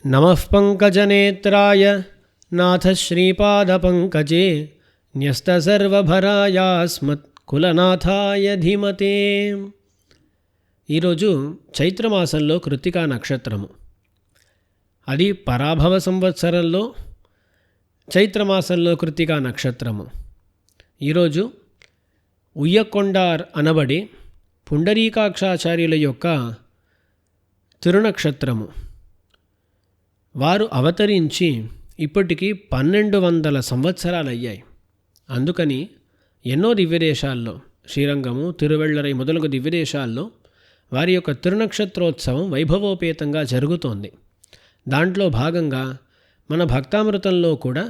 నమః పంకజనేత్రాయ నాథ శ్రీపాదపంకజే న్యస్తసర్వభరాయాస్మత్ కులనాథాయ ధీమతే. ఈరోజు చైత్రమాసంలో కృత్తికా నక్షత్రము. అది పరాభవ సంవత్సరంలో చైత్రమాసంలో కృత్తికా నక్షత్రము. ఈరోజు ఉయ్యకొండార్ అనబడి పుండరీకాక్షాచార్యుల యొక్క తిరునక్షత్రము. వారు అవతరించి ఇప్పటికీ 1200 సంవత్సరాలయ్యాయి. అందుకని ఎన్నో దివ్యదేశాల్లో, శ్రీరంగము, తిరువెళ్ళరై మొదలగు దివ్యదేశాల్లో వారి యొక్క తిరునక్షత్రోత్సవం వైభవోపేతంగా జరుగుతోంది. దాంట్లో భాగంగా మన భక్తామృతంలో కూడా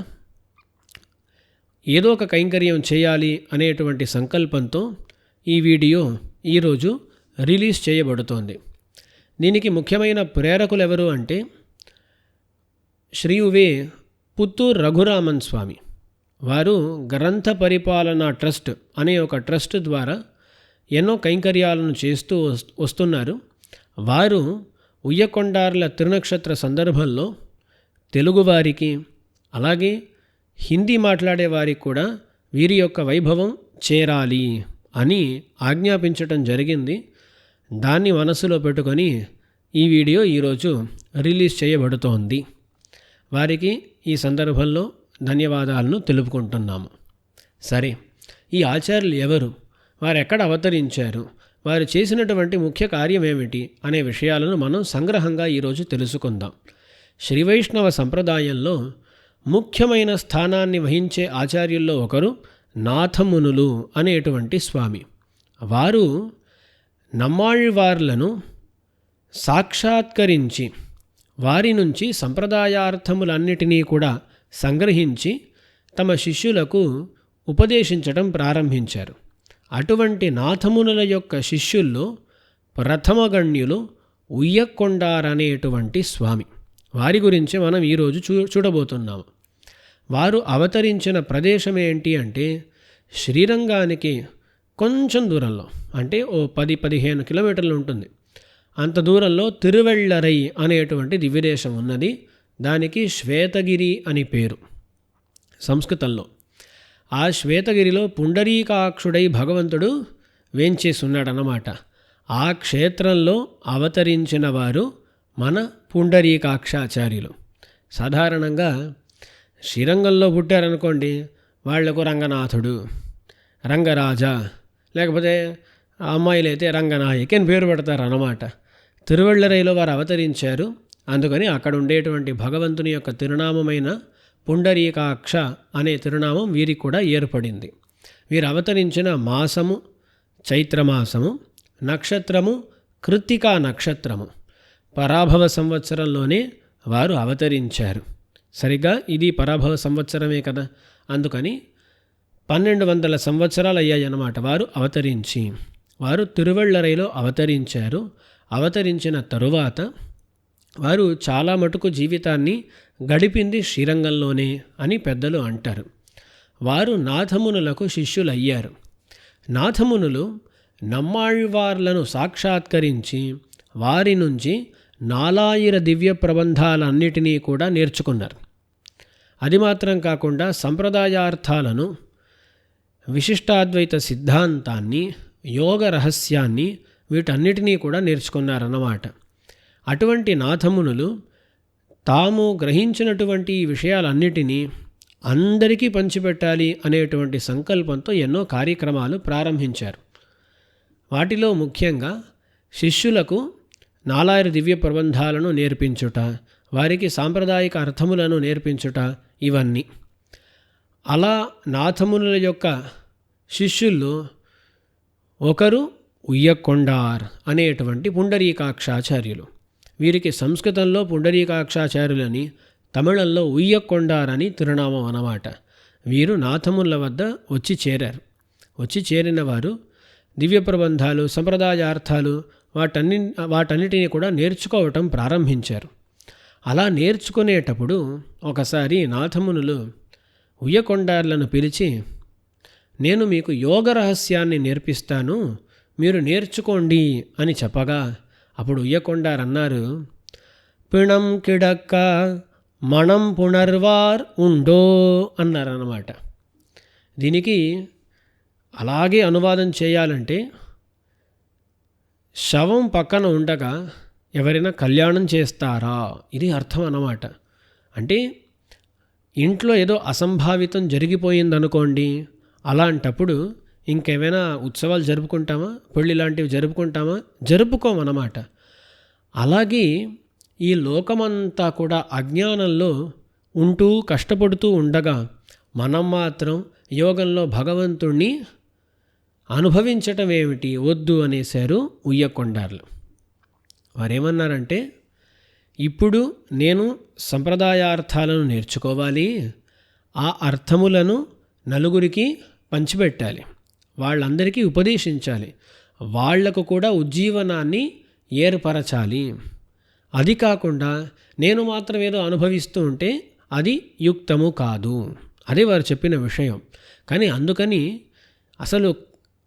ఏదో ఒక కైంకర్యం చేయాలి అనేటువంటి సంకల్పంతో ఈ వీడియో ఈరోజు రిలీజ్ చేయబడుతోంది. దీనికి ముఖ్యమైన ప్రేరకులు ఎవరు అంటే శ్రీ ఉవే పుత్తూర్ రఘురామన్ స్వామి. వారు గ్రంథ పరిపాలనా ట్రస్ట్ అనే ఒక ట్రస్ట్ ద్వారా ఎన్నో కైంకర్యాలను చేస్తూ వస్తున్నారు. వారు ఉయ్యకొండార్ల తిరునక్షత్ర సందర్భంలో తెలుగువారికి అలాగే హిందీ మాట్లాడే వారికి కూడా వీరి యొక్క వైభవం చేరాలి అని ఆజ్ఞాపించటం జరిగింది. దాన్ని మనసులో పెట్టుకొని ఈ వీడియో ఈరోజు రిలీజ్ చేయబడుతోంది. వారికి ఈ సందర్భంలో ధన్యవాదాలను తెలుపుకుంటున్నాము. సరే, ఈ ఆచార్యులు ఎవరు, వారు ఎక్కడ అవతరించారు, వారు చేసినటువంటి ముఖ్య కార్యం ఏమిటి అనే విషయాలను మనం సంగ్రహంగా ఈరోజు తెలుసుకుందాం. శ్రీవైష్ణవ సంప్రదాయంలో ముఖ్యమైన స్థానాన్ని వహించే ఆచార్యుల్లో ఒకరు నాథమునులు అనేటువంటి స్వామి. వారు నమ్మాళ్వార్లను సాక్షాత్కరించి వారి నుంచి సంప్రదాయార్థములన్నిటినీ కూడా సంగ్రహించి తమ శిష్యులకు ఉపదేశించటం ప్రారంభించారు. అటువంటి నాథమునుల యొక్క శిష్యుల్లో ప్రథమగణ్యులు ఉయ్యకొండారనేటువంటి స్వామి. వారి గురించి మనం ఈరోజు చూడబోతున్నాము. వారు అవతరించిన ప్రదేశం ఏంటి అంటే శ్రీరంగానికి కొంచెం దూరంలో, అంటే ఓ 10-15 కిలోమీటర్లు ఉంటుంది. అంత దూరంలో తిరువెళ్ళరై అనేటువంటి దివ్యదేశం ఉన్నది. దానికి శ్వేతగిరి అని పేరు సంస్కృతంలో. ఆ శ్వేతగిరిలో పుండరీకాక్షుడై భగవంతుడు వేంచేసున్నాడన్నమాట. ఆ క్షేత్రంలో అవతరించిన వారు మన పుండరీకాక్షాచార్యులు. సాధారణంగా శ్రీరంగంలో పుట్టారనుకోండి, వాళ్లకు రంగనాథుడు, రంగరాజా, లేకపోతే అమ్మాయిలైతే రంగనాయకి అని పేరు పెడతారు అన్నమాట. తిరువెళ్ళరైలో వారు అవతరించారు. అందుకని అక్కడ ఉండేటువంటి భగవంతుని యొక్క తిరునామమైన పుండరీకాక్ష అనే తిరునామం వీరికి కూడా ఏర్పడింది. వీరు అవతరించిన మాసము చైత్రమాసము, నక్షత్రము కృత్తికా నక్షత్రము. పరాభవ సంవత్సరంలోనే వారు అవతరించారు. సరిగ్గా ఇది పరాభవ సంవత్సరమే కదా, అందుకని 1200 సంవత్సరాలు అయ్యాయి అన్నమాట వారు అవతరించి. వారు తిరువెళ్ళరైలో అవతరించారు. అవతరించిన తరువాత వారు చాలా మటుకు జీవితాన్ని గడిపింది శ్రీరంగంలోనే అని పెద్దలు అంటారు. వారు నాథమునులకు శిష్యులయ్యారు. నాథమునులు నమ్మాళ్వార్లను సాక్షాత్కరించి వారి నుంచి 4000 దివ్య ప్రబంధాలన్నిటినీ కూడా నేర్చుకున్నారు. అది మాత్రం కాకుండా సంప్రదాయార్థాలను, విశిష్టాద్వైత సిద్ధాంతాన్ని, యోగ రహస్యాన్ని, వీటన్నిటినీ కూడా నేర్చుకున్నారన్నమాట. అటువంటి నాథమునులు తాము గ్రహించినటువంటి ఈ విషయాలన్నిటినీ అందరికీ పంచిపెట్టాలి అనేటువంటి సంకల్పంతో ఎన్నో కార్యక్రమాలు ప్రారంభించారు. వాటిలో ముఖ్యంగా శిష్యులకు 4000 దివ్య ప్రబంధాలను నేర్పించుట, వారికి సాంప్రదాయిక అర్థములను నేర్పించుట, ఇవన్నీ. అలా నాథమునుల యొక్క శిష్యుల్లో ఒకరు ఉయ్యకొండార్ అనేటువంటి పుండరీకాక్షాచార్యులు. వీరికి సంస్కృతంలో పుండరీకాక్షాచార్యులని, తమిళంలో ఉయ్యకొండార్ అని తిరునామం అన్నమాట. వీరు నాథమునుల వద్ద వచ్చి చేరారు. వచ్చి చేరిన వారు దివ్య ప్రబంధాలు, సంప్రదాయార్థాలు వాటన్నిటినీ కూడా నేర్చుకోవటం ప్రారంభించారు. అలా నేర్చుకునేటప్పుడు ఒకసారి నాథమునులు ఉయ్యకొండార్లను పిలిచి, నేను మీకు యోగ రహస్యాన్ని నేర్పిస్తాను, మీరు నేర్చుకోండి అని చెప్పగా అప్పుడు ఉయ్యకొండార్ అన్నారు, పిణం కిడక్క మణం పునర్వార్ ఉండో అన్నారన్నమాట. దీనికి అలాగే అనువాదం చేయాలంటే, శవం పక్కన ఉండగా ఎవరైనా కళ్యాణం చేస్తారా, ఇది అర్థం అన్నమాట. అంటే ఇంట్లో ఏదో అసంభావితం జరిగిపోయిందనుకోండి, అలాంటప్పుడు ఇంకేమైనా ఉత్సవాలు జరుపుకుంటామా, పెళ్ళి లాంటివి జరుపుకుంటామా? జరుపుకోమన్నమాట. అలాగే ఈ లోకమంతా కూడా అజ్ఞానంలో ఉంటూ కష్టపడుతూ ఉండగా మనం మాత్రం యోగంలో భగవంతుణ్ణి అనుభవించటం ఏమిటి, వద్దు అనేశారు ఉయ్యకొండార్లు. వారేమన్నారంటే, ఇప్పుడు నేను సంప్రదాయార్థాలను నేర్చుకోవాలి, ఆ అర్థములను నలుగురికి పంచిపెట్టాలి, వాళ్ళందరికీ ఉపదేశించాలి, వాళ్లకు కూడా ఉజ్జీవనాన్ని ఏర్పరచాలి. అది కాకుండా నేను మాత్రం ఏదో అనుభవిస్తూ ఉంటే అది యుక్తము కాదు. అదే వారు చెప్పిన విషయం. కానీ అందుకని అసలు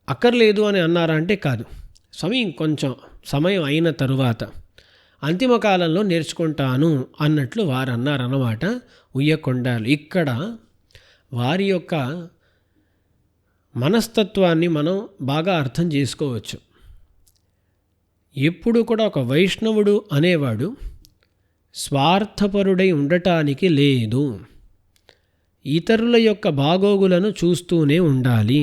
అక్కర్లేదు అని అన్నారా అంటే కాదు. కొంచెం సమయం అయిన తరువాత అంతిమ కాలంలో నేర్చుకుంటాను అన్నట్లు వారు అన్నారన్నమాట ఉయ్యకొండాలు. ఇక్కడ వారి యొక్క మనస్తత్వాన్ని మనం బాగా అర్థం చేసుకోవచ్చు. ఎప్పుడు కూడా ఒక వైష్ణవుడు అనేవాడు స్వార్థపరుడై ఉండటానికి లేదు, ఇతరుల యొక్క బాగోగులను చూస్తూనే ఉండాలి.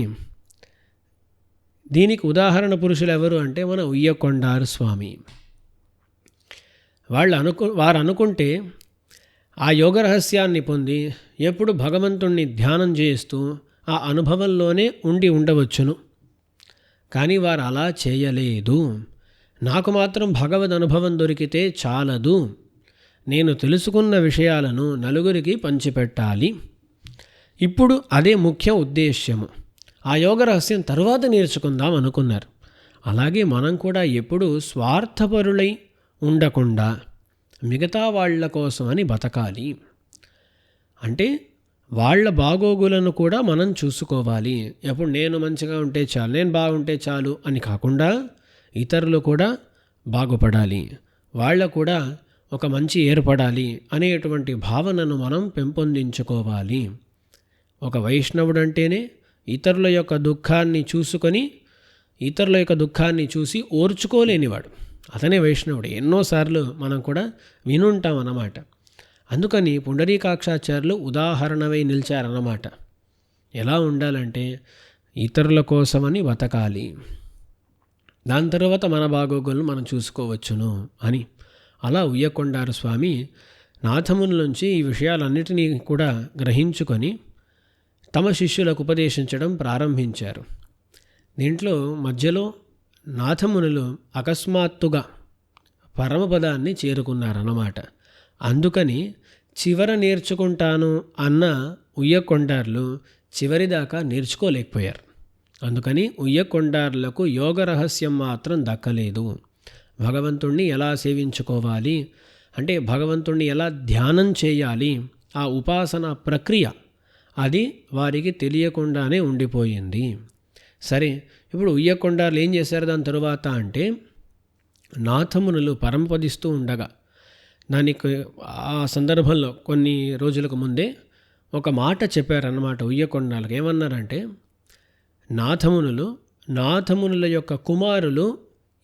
దీనికి ఉదాహరణ పురుషులు ఎవరు అంటే మన ఉయ్యకొండారు స్వామి. వారు అనుకుంటే ఆ యోగ రహస్యాన్ని పొంది ఎప్పుడు భగవంతుణ్ణి ధ్యానం చేస్తూ ఆ అనుభవంలోనే ఉండి ఉండవచ్చును. కానీ వారు అలా చేయలేదు. నాకు మాత్రం భగవద్ అనుభవం దొరికితే చాలదు, నేను తెలుసుకున్న విషయాలను నలుగురికి పంచిపెట్టాలి. ఇప్పుడు అదే ముఖ్య ఉద్దేశ్యము. ఆ యోగ రహస్యం తరువాత నేర్చుకుందాం అనుకున్నారు. అలాగే మనం కూడా ఎప్పుడూ స్వార్థపరులై ఉండకుండా మిగతా వాళ్ళ కోసం అని బతకాలి. అంటే వాళ్ళ బాగోగులను కూడా మనం చూసుకోవాలి. ఎప్పుడు నేను మంచిగా ఉంటే చాలు, నేను బాగుంటే చాలు అని కాకుండా ఇతరులు కూడా బాగుపడాలి, వాళ్ళ కూడా ఒక మంచి ఏర్పడాలి అనేటువంటి భావనను మనం పెంపొందించుకోవాలి. ఒక వైష్ణవుడు అంటేనే ఇతరుల యొక్క దుఃఖాన్ని చూసుకొని, ఇతరుల యొక్క దుఃఖాన్ని చూసి ఓర్చుకోలేనివాడు, అతనే వైష్ణవుడు. ఎన్నోసార్లు మనం కూడా వినుంటాం అన్నమాట. అందుకని పుండరీకాక్షాచార్యులు ఉదాహరణవై నిలిచారన్నమాట. ఎలా ఉండాలంటే ఇతరుల కోసమని బతకాలి, దాని తర్వాత మన బాగోగులను మనం చూసుకోవచ్చును అని. అలా ఉయ్యకొండారు స్వామి నాథముని నుంచి ఈ విషయాలన్నిటినీ కూడా గ్రహించుకొని తమ శిష్యులకు ఉపదేశించడం ప్రారంభించారు. దీంట్లో మధ్యలో నాథమునులు అకస్మాత్తుగా పరమపదాన్ని చేరుకున్నారన్నమాట. అందుకని చివర నేర్చుకుంటాను అన్న ఉయ్యకొండార్లు చివరిదాకా నేర్చుకోలేకపోయారు. అందుకని ఉయ్యకొండార్లకు యోగ రహస్యం మాత్రం దక్కలేదు. భగవంతుణ్ణి ఎలా సేవించుకోవాలి అంటే, భగవంతుణ్ణి ఎలా ధ్యానం చేయాలి, ఆ ఉపాసన ప్రక్రియ అది వారికి తెలియకుండానే ఉండిపోయింది. సరే, ఇప్పుడు ఉయ్యకొండార్లు ఏం చేశారు దాని తరువాత అంటే, నాథమునులు పరంపదిస్తూ ఉండగా దానికి ఆ సందర్భంలో కొన్ని రోజులకు ముందే ఒక మాట చెప్పారన్నమాట ఉయ్యకొండాలకు. ఏమన్నారంటే, నాథమునుల యొక్క కుమారులు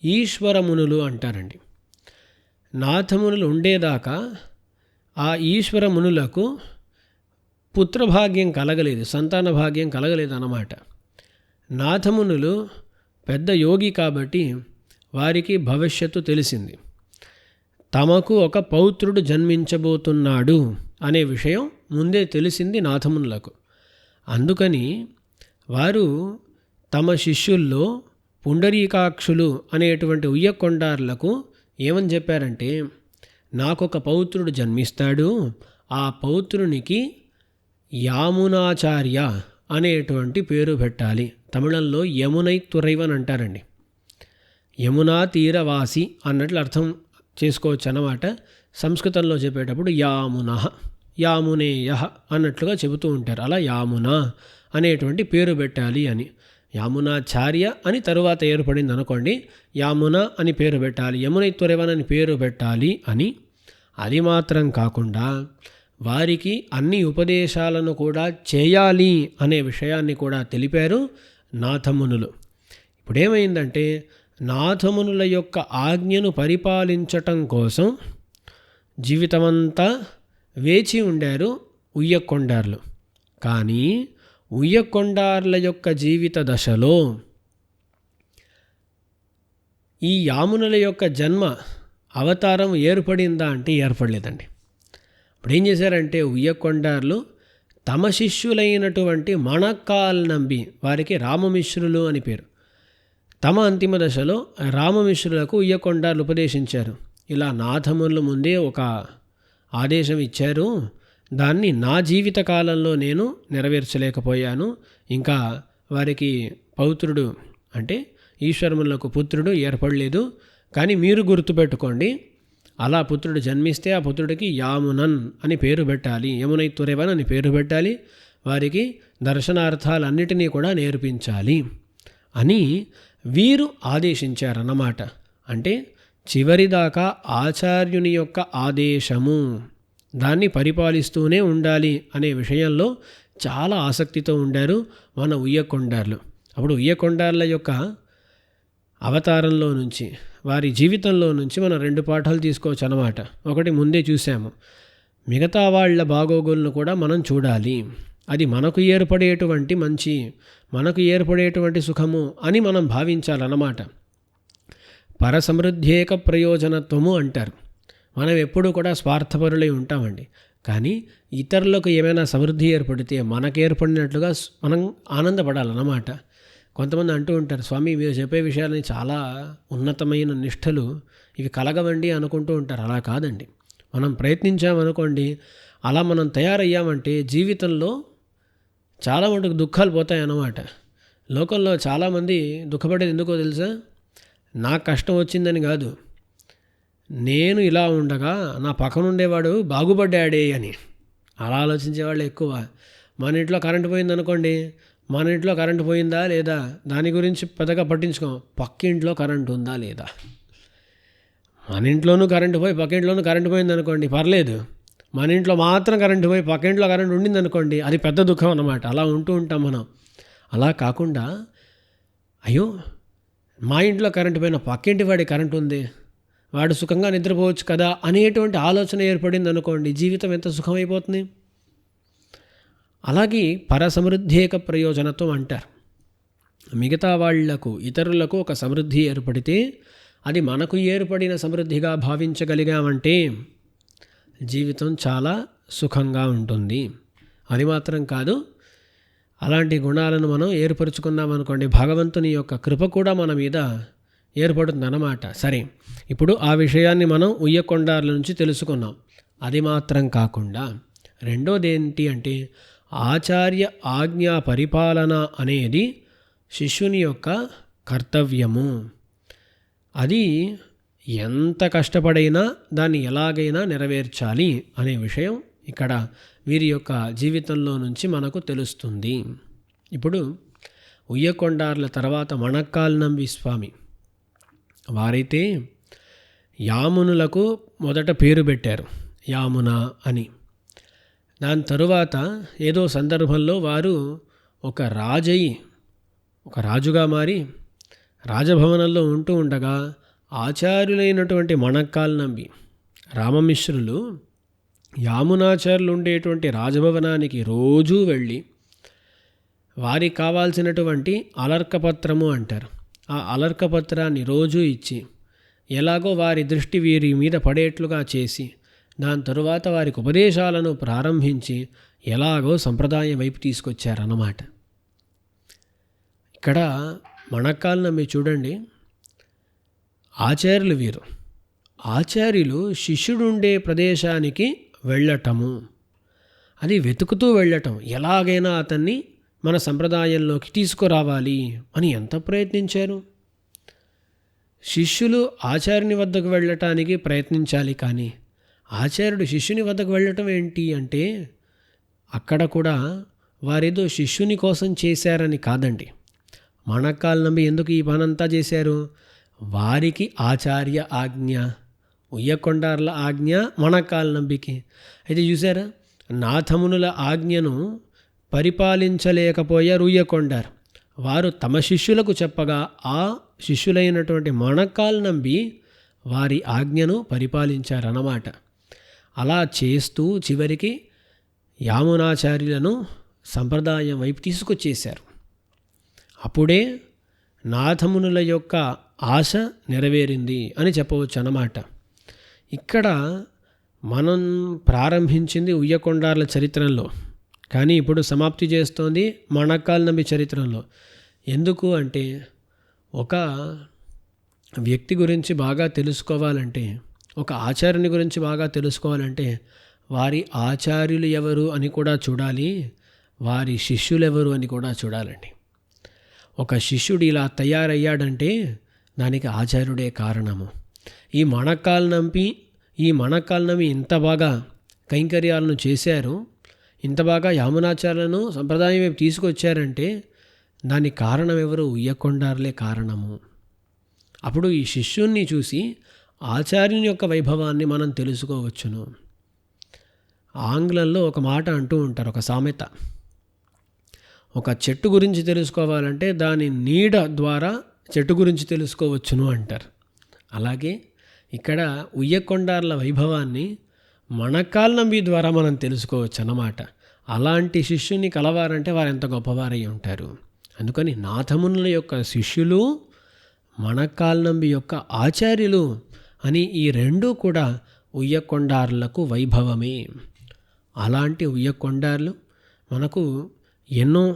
ఈశ్వరమునులు అంటారండి. నాథమునులు ఉండేదాకా ఆ ఈశ్వరమునులకు పుత్రభాగ్యం కలగలేదు, సంతాన భాగ్యం కలగలేదు అన్నమాట. నాథమునులు పెద్ద యోగి కాబట్టి వారికి భవిష్యత్తు తెలిసింది. తమకు ఒక పౌత్రుడు జన్మించబోతున్నాడు అనే విషయం ముందే తెలిసింది నాథమునులకు. అందుకని వారు తమ శిష్యుల్లో పుండరీకాక్షులు అనేటువంటి ఉయ్యకొండార్లకు ఏమని చెప్పారంటే, నాకొక పౌత్రుడు జన్మిస్తాడు, ఆ పౌత్రునికి యామునాచార్య అనేటువంటి పేరు పెట్టాలి. తమిళంలో యమునై తురైవన్ అంటారండి. యమునా తీరవాసి అన్నట్లు అర్థం చేసుకోవచ్చు అన్నమాట. సంస్కృతంలో చెప్పేటప్పుడు యామునః, యామునేయ అన్నట్లుగా చెబుతూ ఉంటారు. అలా యామున అనేటువంటి పేరు పెట్టాలి అని. యామునాచార్య అని తరువాత ఏర్పడింది అనుకోండి, యామున అని పేరు పెట్టాలి, యమునై తురైవన్ అని పేరు పెట్టాలి అని. అది మాత్రం కాకుండా వారికి అన్ని ఉపదేశాలను కూడా చేయాలి అనే విషయాన్ని కూడా తెలిపారు నాథమునులు. ఇప్పుడేమైందంటే నాథమునుల యొక్క ఆజ్ఞను పరిపాలించటం కోసం జీవితమంతా వేచి ఉండారు ఉయ్యకొండార్లు. కానీ ఉయ్యకొండార్ల యొక్క జీవిత దశలో ఈ యామునుల యొక్క జన్మ అవతారం ఏర్పడిందా అంటే ఏర్పడలేదండి. ఇప్పుడు ఏం చేశారంటే ఉయ్యకొండార్లు తమ శిష్యులైనటువంటి మణక్కాల్ నంబి, వారికి రామమిశ్రులు అని పేరు, తమ అంతిమ దశలో రామమిశ్రులకు ఉయ్యకొండార్లు ఉపదేశించారు. ఇలా నాథముల ముందే ఒక ఆదేశం ఇచ్చారు, దాన్ని నా జీవిత కాలంలో నేను నెరవేర్చలేకపోయాను. ఇంకా వారికి పౌత్రుడు అంటే ఈశ్వరములకు పుత్రుడు ఏర్పడలేదు. కానీ మీరు గుర్తుపెట్టుకోండి, అలా పుత్రుడు జన్మిస్తే ఆ పుత్రుడికి యామునన్ అని పేరు పెట్టాలి, యమునై తురైవన్ అని పేరు పెట్టాలి, వారికి దర్శనార్థాలన్నిటినీ కూడా నేర్పించాలి అని వీరు ఆదేశించారన్నమాట. అంటే చివరిదాకా ఆచార్యుని యొక్క ఆదేశము, దాన్ని పరిపాలిస్తూనే ఉండాలి అనే విషయంలో చాలా ఆసక్తితో ఉండారు మన ఉయ్యకొండార్లు. అప్పుడు ఉయ్యకొండార్ల యొక్క అవతారంలో నుంచి, వారి జీవితంలో నుంచి మనం 2 పాఠాలు తీసుకోవచ్చు అన్నమాట. ఒకటి ముందే చూసాము, మిగతా వాళ్ళ బాగోగులను కూడా మనం చూడాలి, అది మనకు ఏర్పడేటువంటి మంచి, మనకు ఏర్పడేటువంటి సుఖము అని మనం భావించాలన్నమాట. పరసమృద్ధ్యేక ప్రయోజనత్వము అంటారు. మనం ఎప్పుడూ కూడా స్వార్థపరులై ఉంటామండి. కానీ ఇతరులకు ఏమైనా సమృద్ధి ఏర్పడితే మనకు ఏర్పడినట్లుగా మనం ఆనందపడాలన్నమాట. కొంతమంది అంటూ ఉంటారు, స్వామి మీరు చెప్పే విషయాలని చాలా ఉన్నతమైన నిష్టలు, ఇవి కలగవండి అనుకుంటూ ఉంటారు. అలా కాదండి. మనం ప్రయత్నించామనుకోండి, అలా మనం తయారయ్యామంటే జీవితంలో చాలా మటుకు దుఃఖాలు పోతాయి అన్నమాట. లోకంలో చాలామంది దుఃఖపడేది ఎందుకో తెలుసా? నాకు కష్టం వచ్చిందని కాదు, నేను ఇలా ఉండగా నా పక్కన ఉండేవాడు బాగుపడ్డాడే అని అలా ఆలోచించేవాళ్ళు ఎక్కువ. మన ఇంట్లో కరెంటు పోయిందనుకోండి, మన ఇంట్లో కరెంటు పోయిందా లేదా దాని గురించి పెద్దగా పట్టించుకోం, పక్కింట్లో కరెంటు ఉందా లేదా. మన ఇంట్లోనూ కరెంటు పోయి పక్కింట్లోనూ కరెంటు పోయిందనుకోండి పర్లేదు, మన ఇంట్లో మాత్రం కరెంటు పోయి పక్కింట్లో కరెంటు ఉండిందనుకోండి అది పెద్ద దుఃఖం అన్నమాట. అలా ఉంటూ ఉంటాం మనం. అలా కాకుండా అయ్యో మా ఇంట్లో కరెంటు పోయిన పక్కింటి వాడి కరెంటు ఉంది, వాడు సుఖంగా నిద్రపోవచ్చు కదా అనేటువంటి ఆలోచన ఏర్పడింది అనుకోండి, జీవితం ఎంత సుఖమైపోతుంది. అలాగే పరసమృద్ధ్యేక ప్రయోజనత్వం అంటారు. మిగతా వాళ్లకు, ఇతరులకు ఒక సమృద్ధి ఏర్పడితే అది మనకు ఏర్పడిన సమృద్ధిగా భావించగలిగామంటే జీవితం చాలా సుఖంగా ఉంటుంది. అది మాత్రం కాదు, అలాంటి గుణాలను మనం ఏర్పరచుకున్నామనుకోండి, భగవంతుని యొక్క కృప కూడా మన మీద ఏర్పడుతుంది అన్నమాట. సరే, ఇప్పుడు ఆ విషయాన్ని మనం ఉయ్యకొండార్ల నుంచి తెలుసుకున్నాం. అది మాత్రం కాకుండా రెండోది ఏంటి అంటే ఆచార్య ఆజ్ఞా పరిపాలన అనేది శిష్యుని యొక్క కర్తవ్యము. అది ఎంత కష్టపడైనా దాన్ని ఎలాగైనా నెరవేర్చాలి అనే విషయం ఇక్కడ వీరి యొక్క జీవితంలో నుంచి మనకు తెలుస్తుంది. ఇప్పుడు ఉయ్యకొండార్ల తర్వాత మణక్కాల్ నంబి స్వామి వారైతే యామునులకు మొదట పేరు పెట్టారు, యామున అని. దాని తరువాత ఏదో సందర్భంలో వారు ఒక రాజుగా మారి రాజభవనంలో ఉంటూ ఉండగా ఆచార్యులైనటువంటి మణక్కాల్ నంబి రామమిశ్రులు యామునాచార్యులు ఉండేటువంటి రాజభవనానికి రోజూ వెళ్ళి వారికి కావాల్సినటువంటి అలర్కపత్రము అంటారు, ఆ అలర్కపత్రాన్ని రోజూ ఇచ్చి ఎలాగో వారి దృష్టి వీరి మీద పడేట్లుగా చేసి దాని తరువాత వారికి ఉపదేశాలను ప్రారంభించి ఎలాగో సంప్రదాయం వైపు తీసుకొచ్చారన్నమాట. ఇక్కడ మణక్కాల్ నంబి చూడండి, ఆచార్యులు వీరు. ఆచార్యులు శిష్యుడుండే ప్రదేశానికి వెళ్ళటము, అది వెతుకుతూ వెళ్ళటం, ఎలాగైనా అతన్ని మన సంప్రదాయంలోకి తీసుకురావాలి అని ఎంత ప్రయత్నించారు. శిష్యులు ఆచార్యుని వద్దకు వెళ్ళటానికి ప్రయత్నించాలి, కానీ ఆచార్యుడు శిష్యుని వద్దకు వెళ్ళటం ఏంటి అంటే అక్కడ కూడా వారేదో శిష్యుని కోసం చేశారని కాదండి. మణక్కాల్ నంబి ఎందుకు ఈ పనంతా చేశారు? వారికి ఆచార్య ఆజ్ఞ, ఉయ్యకొండార్ల ఆజ్ఞ మణక్కాల్ నంబికి. అయితే చూసారా, నాథమునుల ఆజ్ఞను పరిపాలించలేకపోయారు ఉయ్యకొండార్. వారు తమ శిష్యులకు చెప్పగా ఆ శిష్యులైనటువంటి మణక్కాల్ నంబి వారి ఆజ్ఞను పరిపాలించారన్నమాట. అలా చేస్తూ చివరికి యామునాచార్యులను సంప్రదాయం వైపు తీసుకొచ్చేశారు. అప్పుడే నాథమునుల యొక్క ఆశ నెరవేరింది అని చెప్పవచ్చు అన్నమాట. ఇక్కడ మనం ప్రారంభించింది ఉయ్యకొండార్ల చరిత్రలో, కానీ ఇప్పుడు సమాప్తి చేస్తోంది మణక్కాల్ నంబి చరిత్రలో. ఎందుకు అంటే, ఒక వ్యక్తి గురించి బాగా తెలుసుకోవాలంటే, ఒక ఆచార్యుని గురించి బాగా తెలుసుకోవాలంటే వారి ఆచార్యులు ఎవరు అని కూడా చూడాలి, వారి శిష్యులు ఎవరు అని కూడా చూడాలండి. ఒక శిష్యుడు ఇలా తయారయ్యాడంటే దానికి ఆచార్యుడే కారణము. ఈ మణక్కాల్ నంబి ఇంత బాగా కైంకర్యాలను చేశారు, ఇంత బాగా యామునాచార్యులను సంప్రదాయం వైపు తీసుకొచ్చారంటే దానికి కారణం ఎవరు? ఉయ్యకొండార్లే కారణము. అప్పుడు ఈ శిష్యుణ్ణి చూసి ఆచార్యుని యొక్క వైభవాన్ని మనం తెలుసుకోవచ్చును. ఆంగ్లంలో ఒక మాట అంటూ ఉంటారు, ఒక సామెత. ఒక చెట్టు గురించి తెలుసుకోవాలంటే దాని నీడ ద్వారా చెట్టు గురించి తెలుసుకోవచ్చును అంటారు. అలాగే ఇక్కడ ఉయ్యకొండార్ల వైభవాన్ని మణక్కాల్ నంబి ద్వారా మనం తెలుసుకోవచ్చు అన్నమాట. అలాంటి శిష్యుని కలవారంటే వారు ఎంత గొప్పవారై ఉంటారు. అందుకని నాథమునుల యొక్క శిష్యులు, మణక్కాల్ నంబి యొక్క ఆచార్యులు అని ఈ రెండూ కూడా ఉయ్యకొండార్లకు వైభవమే. అలాంటి ఉయ్యకొండార్లు మనకు ఎన్నో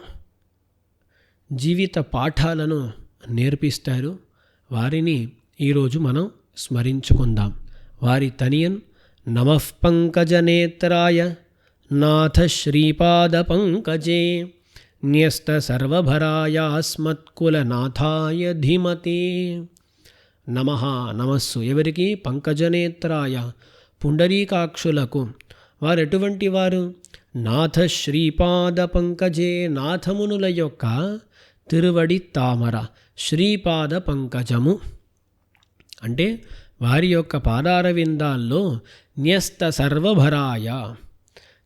జీవిత పాఠాలను నేర్పిస్తారు. వారిని ఈరోజు మనం స్మరించుకుందాం. వారి తనియన్ నమః పంకజనేత్రాయ నాథ శ్రీపాద పంకజే న్యస్త సర్వభరాయాస్మత్కులనాథాయ ధీమతే. నమస్సు ఎవరికి? పంకజనేత్రాయ, పుండరీకాక్షులకు. వారు ఎటువంటి వారు? నాథ శ్రీపాద పంకజే, నాథమునుల యొక్క తిరువడి తామర, శ్రీపాద పంకజము అంటే వారి యొక్క పాదార విందాల్లో న్యస్త సర్వభరాయ,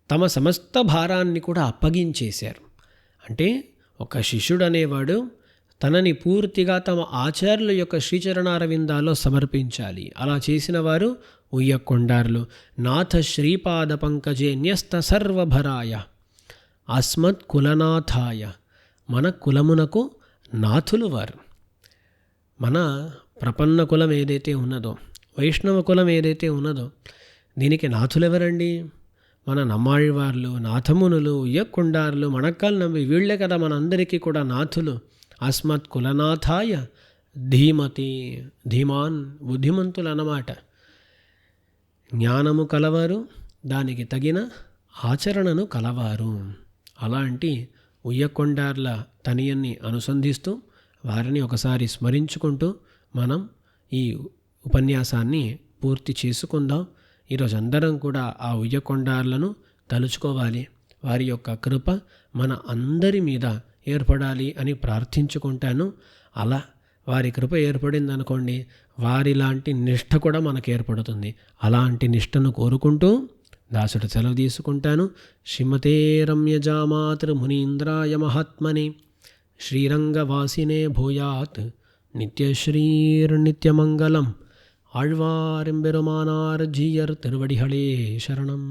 తమ సమస్త భారాన్ని కూడా అప్పగించేశారు. అంటే ఒక శిష్యుడు అనేవాడు తనని పూర్తిగా తమ ఆచార్యుల యొక్క శ్రీచరణార విందాల్లో సమర్పించాలి. అలా చేసిన వారు ఉయ్యకొండార్లు. నాథ శ్రీపాద పంకజే న్యస్త సర్వభరాయ అస్మత్ కులనాథాయ, మన కులమునకు నాథులు వారు. మన ప్రపన్న కులం ఏదైతే ఉన్నదో, వైష్ణవ కులం ఏదైతే ఉన్నదో, దీనికి నాథులెవరండి? మన నమ్మాళ్ళవార్లు, నాథమునులు, ఉయ్యకొండార్లు, మణక్కాల్ నంబి, వీళ్లే కదా మనందరికీ కూడా నాథులు. అస్మత్ కులనాథాయ ధీమతి, ధీమాన్, బుద్ధిమంతులు అన్నమాట. జ్ఞానము కలవారు, దానికి తగిన ఆచరణను కలవారు. అలాంటి ఉయ్యకొండార్ల తనియన్ని అనుసంధిస్తూ వారిని ఒకసారి స్మరించుకుంటూ మనం ఈ ఉపన్యాసాన్ని పూర్తి చేసుకుందాం. ఈరోజు అందరం కూడా ఆ ఉయ్యకొండార్లను తలుచుకోవాలి. వారి యొక్క కృప మన అందరి మీద ఏర్పడాలి అని ప్రార్థించుకుంటాను. అలా వారి కృప ఏర్పడిందనుకోండి, వారిలాంటి నిష్ఠ కూడా మనకు ఏర్పడుతుంది. అలాంటి నిష్ఠను కోరుకుంటూ దాసుడు సెలవు తీసుకుంటాను. శ్రీమతే రమ్యజామాతృ మునీంద్రాయ మహాత్మనే శ్రీరంగవాసినే భూయాత్ నిత్యశ్రీర్నిత్యమంగళం. ఆళ్వారెంబెరుమానార్ జీయర్ తిరువడిహళే శరణం.